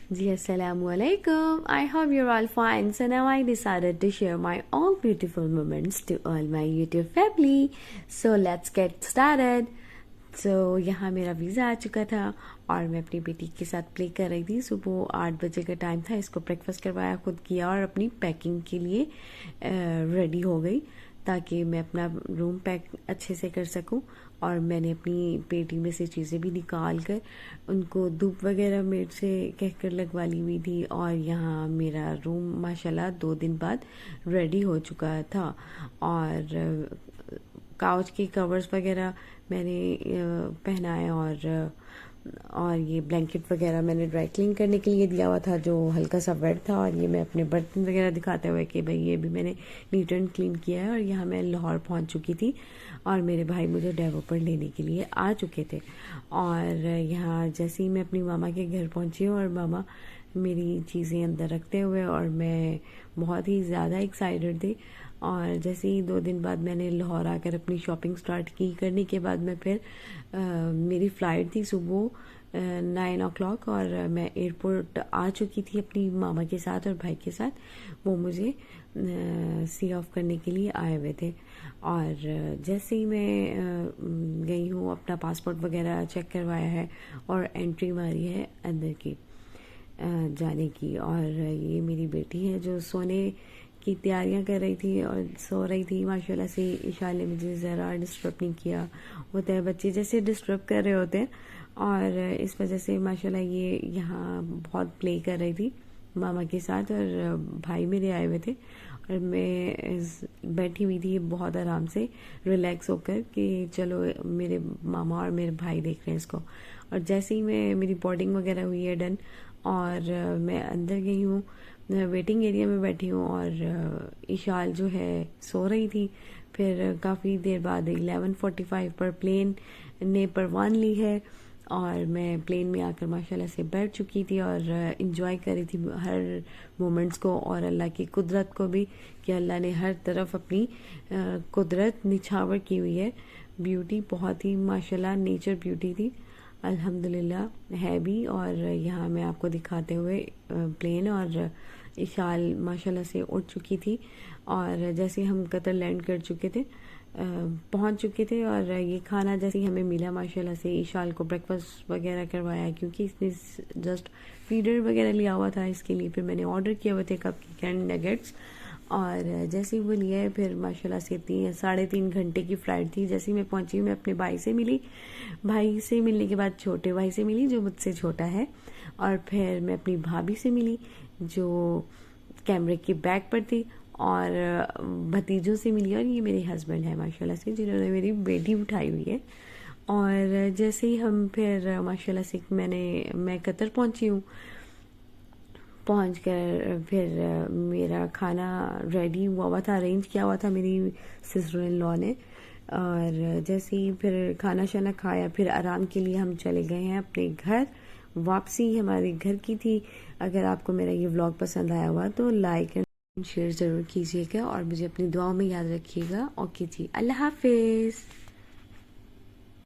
Ji Assalamualaikum. I hope you're all fine. So now I decided to share my all beautiful moments to all my YouTube family. So let's get started. So यहाँ मेरा visa आ चुका था और मैं अपनी बेटी के साथ प्ले कर रही थी। सुबह 8 बजे का टाइम था। इसको ब्रेकफास्ट करवाया, खुद किया और अपनी पैकिंग के लिए रेडी हो गई ताकि मैं अपना रूम पैक अच्छे से कर सकूं। और मैंने अपनी पेटी में से चीज़ें भी निकाल कर उनको धूप वगैरह मेरे से कहकर लगवा ली हुई थी। और यहाँ मेरा रूम माशाल्लाह 2 दिन बाद रेडी हो चुका था। और काउच के कवर्स वगैरह मैंने पहनाए और ये ब्लैंकेट वगैरह मैंने ड्राई क्लीन करने के लिए दिया हुआ था जो हल्का सा वेट था। और ये मैं अपने बर्तन वगैरह दिखाते हुए कि भाई ये भी मैंने नीट एंड क्लीन किया है। और यहाँ मैं लाहौर पहुँच चुकी थी और मेरे भाई मुझे डेवो पर लेने के लिए आ चुके थे। और यहाँ जैसे ही मैं अपनी मामा के घर पहुँची हूँ और मामा मेरी चीज़ें अंदर रखते हुए और मैं बहुत ही ज़्यादा एक्साइटेड थी। और जैसे ही 2 दिन बाद मैंने लाहौर आकर अपनी शॉपिंग स्टार्ट की करने के बाद मैं फिर मेरी फ़्लाइट थी सुबह 9 o'clock और मैं एयरपोर्ट आ चुकी थी अपनी मामा के साथ और भाई के साथ। वो मुझे सी ऑफ करने के लिए आए हुए थे। और जैसे ही मैं गई हूँ अपना पासपोर्ट वगैरह चेक करवाया है और एंट्री मारी है अंदर की जाने की। और ये मेरी बेटी है जो सोने की तैयारियां कर रही थी और सो रही थी माशाल्लाह से। ईशा ने मुझे ज़रा डिस्टर्ब नहीं किया। होता है बच्चे जैसे डिस्टर्ब कर रहे होते हैं और इस वजह से माशाल्लाह ये यहाँ बहुत प्ले कर रही थी मामा के साथ। और भाई मेरे आए हुए थे और मैं बैठी हुई थी बहुत आराम से रिलैक्स होकर कि चलो मेरे मामा और मेरे भाई देख रहे हैं इसको। और जैसे ही मेरी बोर्डिंग वगैरह हुई है डन और मैं अंदर गई हूँ, वेटिंग एरिया में बैठी हूँ और इशाल जो है सो रही थी। फिर काफ़ी देर बाद 11:45 पर प्लेन ने परवान ली है और मैं प्लेन में आकर माशाल्लाह से बैठ चुकी थी और इंजॉय कर रही थी हर मोमेंट्स को और अल्लाह की कुदरत को भी कि अल्लाह ने हर तरफ अपनी कुदरत निछावर की हुई है। ब्यूटी बहुत ही माशाल्लाह नेचर ब्यूटी थी अल्हम्दुलिल्लाह है भी। और यहाँ मैं आपको दिखाते हुए प्लेन और इशाल माशाल्लाह से उठ चुकी थी। और जैसे हम कतर लैंड कर चुके थे पहुंच चुके थे और ये खाना जैसे ही हमें मिला माशाल्लाह से इशाल को ब्रेकफास्ट वगैरह करवाया क्योंकि इसने जस्ट फीडर वगैरह लिया हुआ था इसके लिए। फिर मैंने ऑर्डर किए हुए थे कप केक एंड नगेट्स और जैसे ही वो लिया है फिर माशाल्लाह से 3.5 घंटे की फ़्लाइट थी। जैसे ही मैं पहुंची मैं अपने भाई से मिली, भाई से मिलने के बाद छोटे भाई से मिली जो मुझसे छोटा है। और फिर मैं अपनी भाभी से मिली जो कैमरे की बैक पर थी और भतीजों से मिली। और ये मेरे हस्बैंड है माशाल्लाह से जिन्होंने मेरी बेटी उठाई हुई है। और जैसे ही हम फिर माशाल्लाह से मैं कतर पहुंची हूँ। पहुंच कर फिर मेरा खाना रेडी हुआ था, अरेंज किया हुआ था मेरी सिस्टर इन लॉ ने। और जैसे ही फिर खाना शाना खाया फिर आराम के लिए हम चले गए हैं अपने घर। वापसी हमारे घर की थी। अगर आपको मेरा ये व्लॉग पसंद आया हुआ तो लाइक एंड शेयर ज़रूर कीजिएगा और मुझे अपनी दुआओं में याद रखिएगा। ओके जी, अल्लाह हाफिज़।